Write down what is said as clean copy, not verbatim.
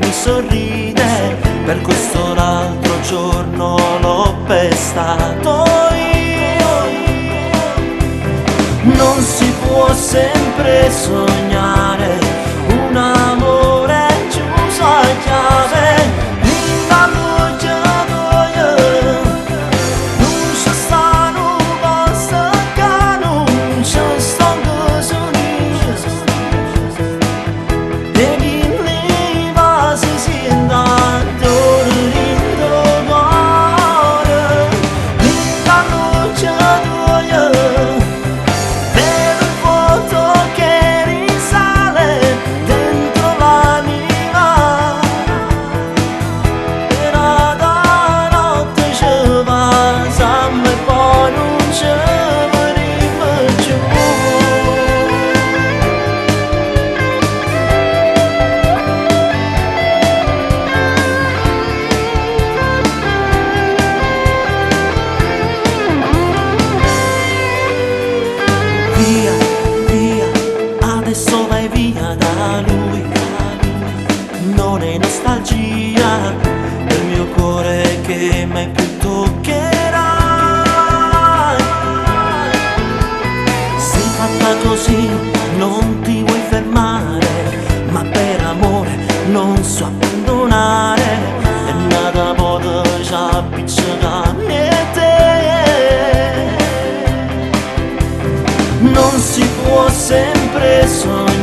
mi sorride, per questo l'altro giorno l'ho pestato io. Non si può sempre sognare un amore chiuso a chiave. Linda luce d'oia, non ci stanno basta che non ci stanno soli. E chi ne va si senta dolorido cuore. Linda luce d'oia, via, via, adesso vai via da lui. Non è nostalgia del mio cuore che mai più toccherai. Sei fatta così, non ti vuoi fermare, ma per amore non so abbandonare. E nada può ci appiccicare te. Non si può sempre sognare